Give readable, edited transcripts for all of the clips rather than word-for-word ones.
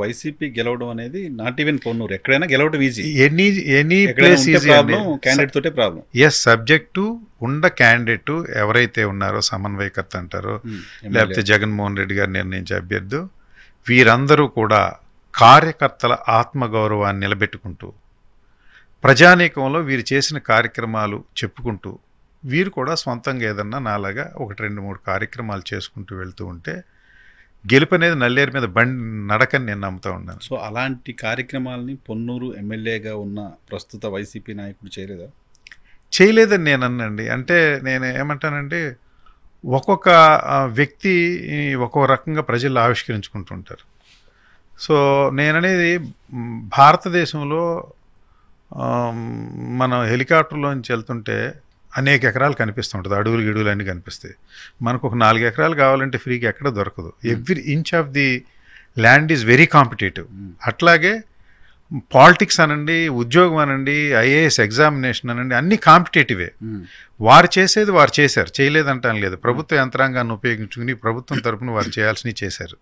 YCP గెలవడం అనేది not even Ponnuru, ఎక్కడైనా గెలవడం ఈజీ. ఎనీ ప్లేస్ ఈజీ అండి. క్యాండిడేట్ తోటే ప్రాబ్లం. ఎస్, సబ్జెక్టు ఉండ క్యాండిడేట్ ఎవరైతే ఉన్నారో సమన్వయకర్త అంటారో, లేకపోతే జగన్మోహన్ రెడ్డి గారు నిర్ణయించే అభ్యర్థి, వీరందరూ కూడా కార్యకర్తల ఆత్మగౌరవాన్ని నిలబెట్టుకుంటూ ప్రజానీకంలో వీరు చేసిన కార్యక్రమాలు చెప్పుకుంటూ వీరు కూడా సొంతంగా ఏదన్నా నాలాగా 1-2-3 కార్యక్రమాలు చేసుకుంటూ వెళ్తూ ఉంటే గెలుపు అనేది నల్లేరు మీద బండి నడకని నేను నమ్ముతూ ఉన్నాను. సో అలాంటి కార్యక్రమాలని పొన్నూరు ఎమ్మెల్యేగా ఉన్న ప్రస్తుత వైసీపీ నాయకుడు చేయలేదా? చేయలేదని నేను అన్నండి. అంటే నేను ఏమంటానంటే, ఒక్కొక్క వ్యక్తి ఒక్కొక్క రకంగా ప్రజలు ఆవిష్కరించుకుంటుంటారు. సో నేననేది భారతదేశంలో మనం హెలికాప్టర్లోంచి వెళ్తుంటే అనేక ఎకరాలు కనిపిస్తుంటుంది, అడవులు గిడువులు అన్నీ కనిపిస్తాయి. మనకు ఒక 4 ఎకరాలు కావాలంటే ఫ్రీగా ఎక్కడ దొరకదు. Every inch of the land is very competitive. అట్లాగే పాలిటిక్స్ అనండి, ఉద్యోగం అనండి, ఐఏఎస్ ఎగ్జామినేషన్ అనండి, అన్నీ కాంపిటేటివే. వారు చేసేది వారు చేశారు, చేయలేదంటాను లేదు. ప్రభుత్వ యంత్రాంగాన్ని ఉపయోగించుకుని ప్రభుత్వం తరపున వారు చేయాల్సినవి చేశారు.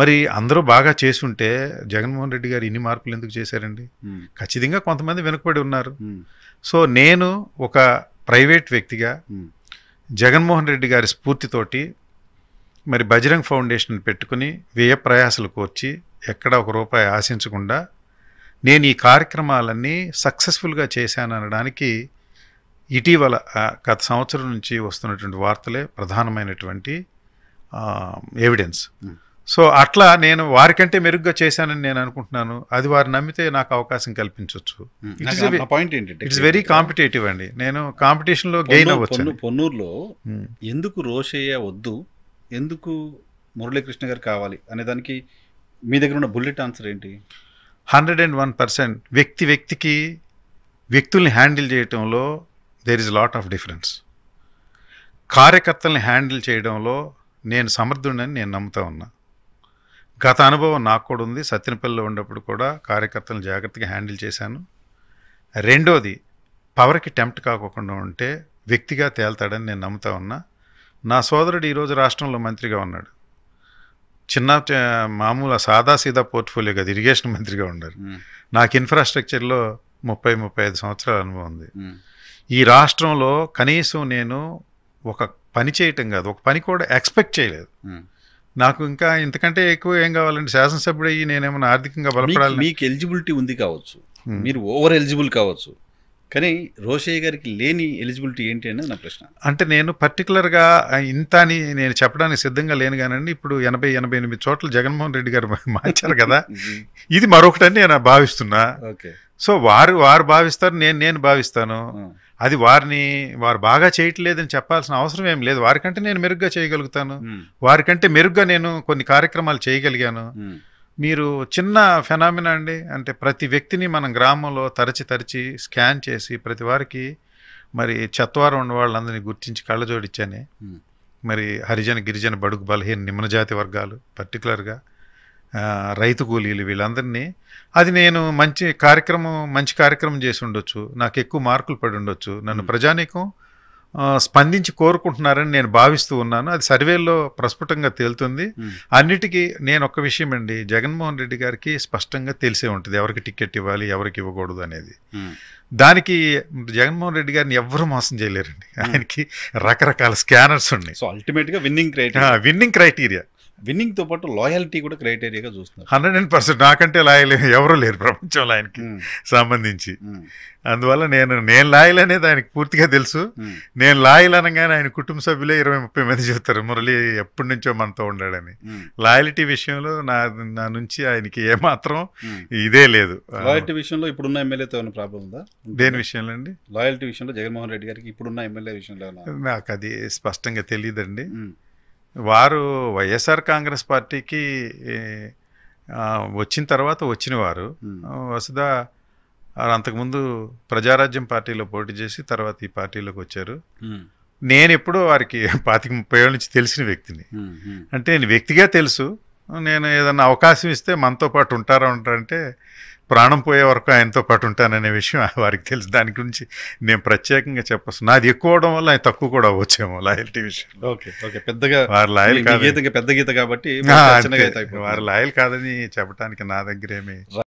మరి అందరూ బాగా చేసుంటే జగన్మోహన్ రెడ్డి గారు ఇన్ని మార్పులు ఎందుకు చేశారండి? ఖచ్చితంగా కొంతమంది వెనుకబడి ఉన్నారు. సో నేను ఒక ప్రైవేట్ వ్యక్తిగా జగన్మోహన్ రెడ్డి గారి స్ఫూర్తితోటి మరి బజరంగ్ ఫౌండేషన్ పెట్టుకుని వ్యయ ప్రయాసాలు కోర్చి ఎక్కడ ₹1 ఆశించకుండా నేను ఈ కార్యక్రమాలన్నీ సక్సెస్ఫుల్గా చేశాననడానికి ఇటీవల గత సంవత్సరం నుంచి వస్తున్నటువంటి వార్తలే ప్రధానమైనటువంటి ఎవిడెన్స్. సో అట్లా నేను వారికంటే మెరుగ్గా చేశానని నేను అనుకుంటున్నాను. అది వారు నమ్మితే నాకు అవకాశం కల్పించవచ్చు. ఇట్స్ వెరీ కాంపిటేటివ్ అండి. నేను కాంపిటీషన్లో గెయిన్ అవ్వచ్చు. పొన్నూరులో ఎందుకు రోషయ్య వద్దు, ఎందుకు మురళీకృష్ణ గారు కావాలి అనే దానికి మీ దగ్గర ఉన్న బుల్లెట్ ఆన్సర్ ఏంటి? 101% వ్యక్తికి వ్యక్తుల్ని హ్యాండిల్ చేయడంలో there is lot of difference. కార్యకర్తల్ని హ్యాండిల్ చేయడంలో నేను సమర్థుడని నేను నమ్ముతా ఉన్నా. గత అనుభవం నాకు కూడా ఉంది. సత్యనపల్లిలో ఉన్నప్పుడు కూడా కార్యకర్తలను జాగ్రత్తగా హ్యాండిల్ చేశాను. రెండోది, పవర్కి టెంప్ట్ కాకుండా ఉంటే వ్యక్తిగా తేల్తాడని నేను నమ్ముతా ఉన్నా. నా సోదరుడు ఈరోజు రాష్ట్రంలో మంత్రిగా ఉన్నాడు. మామూలు సాదాసీదా పోర్ట్ఫోలియో కాదు, ఇరిగేషన్ మంత్రిగా ఉన్నారు. నాకు ఇన్ఫ్రాస్ట్రక్చర్లో 30-35 సంవత్సరాల అనుభవం ఉంది. ఈ రాష్ట్రంలో కనీసం నేను ఒక పని చేయటం కాదు, ఒక పని కూడా ఎక్స్పెక్ట్ చేయలేదు. నాకు ఇంకా ఇంతకంటే ఎక్కువ ఏం కావాలంటే శాసనసభ్యుడు అయ్యి నేనేమన్నా ఆర్థికంగా బలపడాలి. మీకు ఎలిజిబిలిటీ ఉంది కావచ్చు, మీరు ఓవర్ ఎలిజిబుల్ కావచ్చు, కానీ రోషయ్య గారికి లేని ఎలిజిబిలిటీ ఏంటి అనేది నా ప్రశ్న. అంటే నేను పర్టికులర్గా ఇంత అని నేను చెప్పడానికి సిద్ధంగా లేను కానండి. ఇప్పుడు 80-88 చోట్ల జగన్మోహన్ రెడ్డి గారు మార్చారు కదా, ఇది మరొకటని నేను భావిస్తున్నా. సో వారు భావిస్తారు, నేను భావిస్తాను. అది వారు బాగా చేయట్లేదని చెప్పాల్సిన అవసరం ఏం లేదు. వారికంటే నేను మెరుగ్గా చేయగలుగుతాను, వారికంటే మెరుగ్గా నేను కొన్ని కార్యక్రమాలు చేయగలిగాను. మీరు చిన్న ఫెనామినా అండి, అంటే ప్రతి వ్యక్తిని మనం గ్రామంలో తరచి స్కాన్ చేసి ప్రతి వారికి మరి చెత్తవారం ఉన్న వాళ్ళందరినీ గుర్తించి కళ్ళజోడిచ్చానే. మరి హరిజన గిరిజన బడుగు బలహీన నిమ్న జాతి వర్గాలు, పర్టికులర్గా రైతు కూలీలు, వీళ్ళందరినీ అది నేను మంచి కార్యక్రమం చేసి ఉండొచ్చు, నాకు ఎక్కువ మార్కులు పడి ఉండొచ్చు. నన్ను ప్రజానీకం స్పందించి కోరుకుంటున్నారని నేను భావిస్తూ ఉన్నాను. అది సర్వేల్లో ప్రస్ఫుటంగా తేలుతుంది. అన్నిటికీ నేను ఒక విషయం అండి, జగన్మోహన్ రెడ్డి గారికి స్పష్టంగా తెలిసే ఉంటుంది ఎవరికి టికెట్ ఇవ్వాలి, ఎవరికి ఇవ్వకూడదు అనేది. దానికి జగన్మోహన్ రెడ్డి గారిని ఎవ్వరూ మోసం చేయలేరండి. ఆయనకి రకరకాల స్కానర్స్ ఉన్నాయి. సో అల్టిమేట్గా విన్నింగ్ క్రైటీరియా, విన్నింగ్తో పాటు లాయల్టీ కూడా క్రైటీరియాగా చూస్తున్నారు. 100% నాకంటే లాయల్ ఎవరూ లేరు ప్రపంచంలో ఆయనకి సంబంధించి. అందువల్ల నేను లాయల్ అనేది ఆయనకు పూర్తిగా తెలుసు. నేను లాయల్ అనగానే ఆయన కుటుంబ సభ్యులే 20-30 మంది చెప్తారు మురళి ఎప్పటి నుంచో మనతో ఉన్నాడని. లాయల్టీ విషయంలో నా నుంచి ఆయనకి ఏమాత్రం ఇదే లేదు. లాయల్టీ విషయంలో ఇప్పుడున్న ఎమ్మెల్యేతో ఏమైనా ప్రాబ్లం ఉందా? దేని విషయంలో అండి? లాయల్టీ విషయంలో జగన్మోహన్ రెడ్డి గారికి ఇప్పుడున్న ఎమ్మెల్యే విషయంలో నాకు అది స్పష్టంగా తెలియదండి. వారు వైఎస్ఆర్ కాంగ్రెస్ పార్టీకి వచ్చిన తర్వాత వచ్చినవారు. వసుదా అంతకుముందు ప్రజారాజ్యం పార్టీలో పోటీ చేసి తర్వాత ఈ పార్టీలోకి వచ్చారు. నేను ఎప్పుడో వారికి 25-30 ఏళ్ళ నుంచి తెలిసిన వ్యక్తిని. అంటే నేను వ్యక్తిగా తెలుసు, నేను ఏదన్నా అవకాశం ఇస్తే మనతో పాటు ఉంటారంటే ప్రాణం పోయే వరకు ఆయనతో పాటు ఉంటాననే విషయం వారికి తెలుసు. దాని గురించి నేను ప్రత్యేకంగా చెప్పచ్చు. నాది ఎక్కువ అవడం వల్ల ఆయన తక్కువ కూడా అవ్వచ్చేమో లాయల్టీ విషయంలో. ఓకే ఓకే, పెద్దగా వారు లాయల్ మీ కాదు, గీత పెద్ద గీత కాబట్టి ఆ, చిన్నగా అంతే. వారు లాయల్ కాదని చెప్పడానికి నా దగ్గర ఏమి